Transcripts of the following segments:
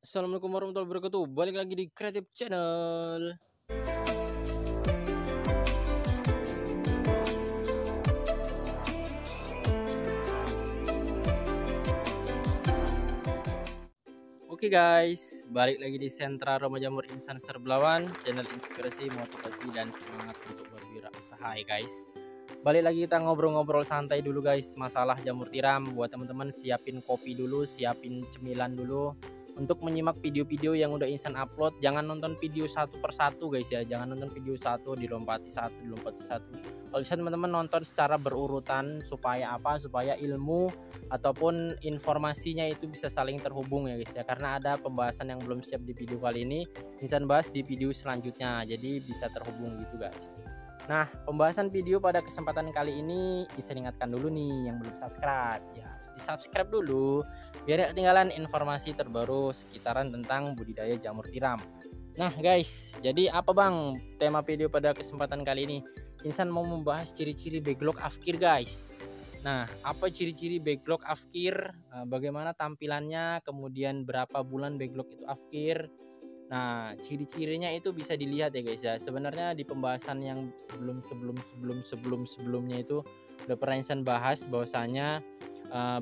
Assalamualaikum warahmatullahi wabarakatuh. Balik lagi di Creative Channel. Oke guys, balik lagi di Sentra Roma Jamur Insan Serbelawan, channel inspirasi, motivasi, dan semangat untuk berwirausaha ya guys. Balik lagi kita ngobrol-ngobrol santai dulu guys, masalah jamur tiram. Buat teman-teman siapin kopi dulu, siapin cemilan dulu untuk menyimak video-video yang udah Insan upload. Jangan nonton video satu persatu guys ya, jangan nonton video satu dilompati satu. Kalau bisa teman-teman nonton secara berurutan supaya apa? Supaya ilmu ataupun informasinya itu bisa saling terhubung ya guys ya. Karena ada pembahasan yang belum siap di video kali ini, Insan bahas di video selanjutnya, jadi bisa terhubung gitu guys. Nah, pembahasan video pada kesempatan kali ini bisa diingatkan dulu nih yang belum subscribe ya, harus di subscribe dulu biar gak ketinggalan informasi terbaru sekitaran tentang budidaya jamur tiram. Nah guys, jadi apa bang tema video pada kesempatan kali ini? Insan mau membahas ciri-ciri backlog afkir guys. Nah, apa ciri-ciri backlog afkir, bagaimana tampilannya, kemudian berapa bulan backlog itu afkir. Nah, ciri-cirinya itu bisa dilihat ya guys ya. Sebenarnya di pembahasan yang sebelumnya itu udah pernah Insan bahas bahwasanya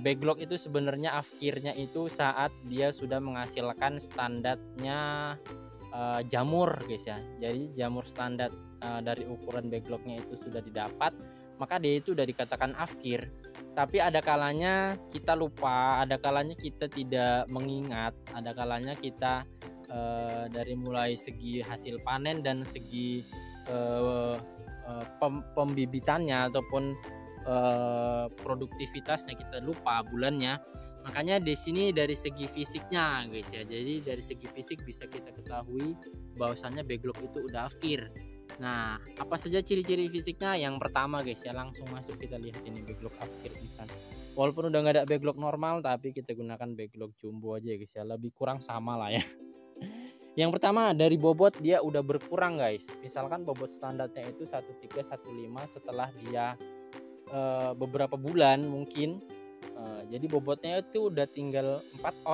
backlog itu sebenarnya afkirnya itu saat dia sudah menghasilkan standarnya jamur guys ya. Jadi jamur standar dari ukuran backlognya itu sudah didapat, maka dia itu udah dikatakan afkir. Tapi ada kalanya kita lupa, ada kalanya kita tidak mengingat, ada kalanya kita dari mulai segi hasil panen dan segi pembibitannya ataupun produktivitasnya kita lupa bulannya. Makanya di sini dari segi fisiknya guys ya. Jadi dari segi fisik bisa kita ketahui bahwasannya backlog itu udah afkir. Nah, apa saja ciri-ciri fisiknya? Yang pertama guys ya, langsung masuk kita lihat ini backlog afkir Insan. Walaupun udah nggak ada backlog normal, tapi kita gunakan backlog jumbo aja guys ya, lebih kurang sama lah ya. Yang pertama dari bobot dia udah berkurang guys. Misalkan bobot standarnya itu 1315, setelah dia beberapa bulan mungkin jadi bobotnya itu udah tinggal 4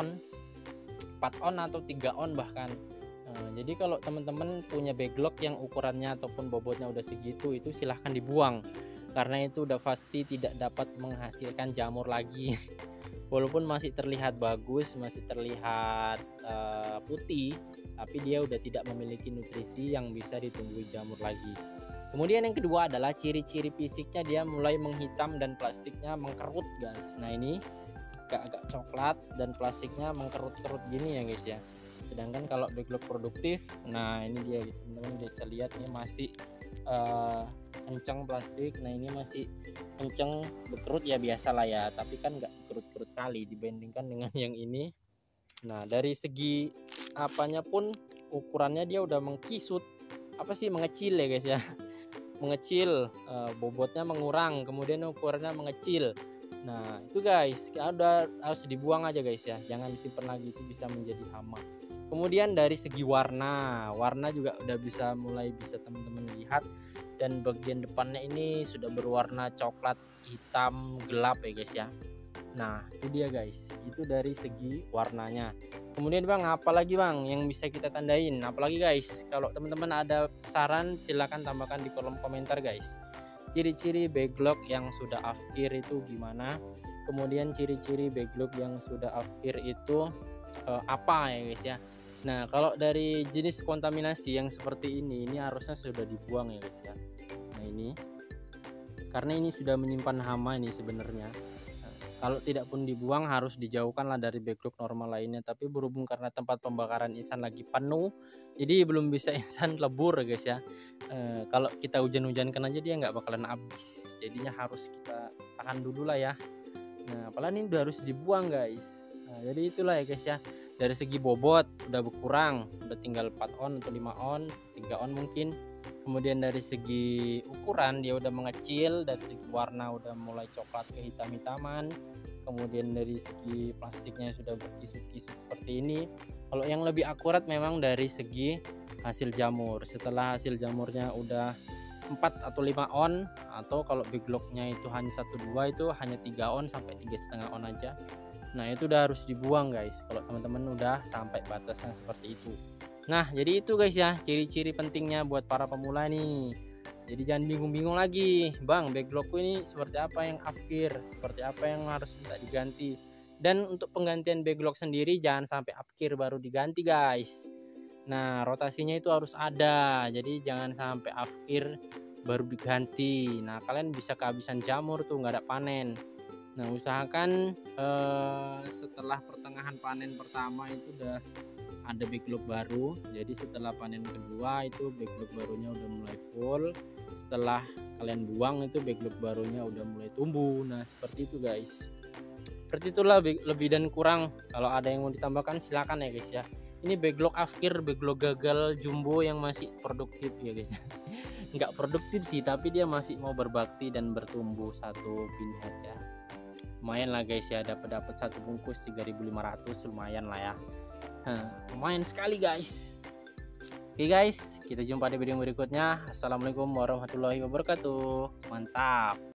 on atau 3 on bahkan. Jadi kalau teman-teman punya backlog yang ukurannya ataupun bobotnya udah segitu, itu silahkan dibuang karena itu udah pasti tidak dapat menghasilkan jamur lagi. Walaupun masih terlihat bagus, masih terlihat putih, tapi dia udah tidak memiliki nutrisi yang bisa ditumbuhi jamur lagi. Kemudian yang kedua adalah ciri-ciri fisiknya, dia mulai menghitam dan plastiknya mengkerut guys. Nah ini agak coklat dan plastiknya mengkerut-kerut gini ya guys ya. Sedangkan kalau backlog produktif, nah ini dia gitu, teman-teman bisa lihat ini masih kencang plastik. Nah ini masih kencang berkerut ya, biasa lah ya, tapi kan nggak kerut-kerut kali dibandingkan dengan yang ini. Nah dari segi apanya pun ukurannya dia udah mengkisut, apa sih, mengecil ya guys ya. Mengecil, bobotnya mengurang, kemudian ukurannya mengecil. Nah itu guys udah harus dibuang aja guys ya, jangan disimpan lagi, itu bisa menjadi hama. Kemudian dari segi warna juga udah mulai bisa teman-teman lihat, dan bagian depannya ini sudah berwarna coklat hitam gelap ya guys ya. Nah itu dia guys, itu dari segi warnanya. Kemudian bang, apalagi bang yang bisa kita tandain, apalagi guys? Kalau teman-teman ada saran silahkan tambahkan di kolom komentar guys. Ciri-ciri backlog yang sudah afkir itu gimana? Kemudian ciri-ciri backlog yang sudah afkir itu apa ya guys ya? Nah kalau dari jenis kontaminasi yang seperti ini harusnya sudah dibuang ya guys ya. Nah ini karena ini sudah menyimpan hama ini sebenarnya. Kalau tidak pun dibuang harus dijauhkanlah dari backlog normal lainnya. Tapi berhubung karena tempat pembakaran Insan lagi penuh, jadi belum bisa Insan lebur guys ya. Kalau kita hujan-hujankan aja dia nggak bakalan habis. Jadinya harus kita tahan dulu lah ya. Nah apalagi ini udah harus dibuang guys. Nah, jadi itulah ya guys ya. Dari segi bobot udah berkurang, udah tinggal 4 on atau 5 on, 3 on mungkin. Kemudian dari segi ukuran dia udah mengecil, dari segi warna udah mulai coklat ke hitam-hitaman. Kemudian dari segi plastiknya sudah berkisut-kisut seperti ini. Kalau yang lebih akurat memang dari segi hasil jamur. Setelah hasil jamurnya udah 4 atau 5 on, atau kalau backlognya itu hanya 1-2 itu hanya 3 on sampai 3,5 on aja. Nah itu udah harus dibuang guys kalau teman-teman udah sampai batasnya seperti itu. Nah jadi itu guys ya ciri-ciri pentingnya buat para pemula nih. Jadi jangan bingung-bingung lagi, bang backlogku ini seperti apa yang afkir, seperti apa yang harus minta diganti. Dan untuk penggantian backlog sendiri jangan sampai afkir baru diganti guys. Nah rotasinya itu harus ada, jadi jangan sampai afkir baru diganti. Nah kalian bisa kehabisan jamur tuh nggak ada panen. Nah usahakan setelah pertengahan panen pertama itu udah ada backlog baru, jadi setelah panen kedua itu backlog barunya udah mulai full, setelah kalian buang itu backlog barunya udah mulai tumbuh. Nah seperti itu guys, seperti itulah lebih dan kurang. Kalau ada yang mau ditambahkan silakan ya guys ya. Ini backlog afkir, backlog gagal jumbo yang masih produktif ya guys. Nggak produktif sih, tapi dia masih mau berbakti dan bertumbuh satu pinhead ya. Lumayan lah guys ya, dapat satu bungkus 3.500, lumayan lah ya. Lumayan sekali guys. Oke guys, kita jumpa di video berikutnya. Assalamualaikum warahmatullahi wabarakatuh. Mantap.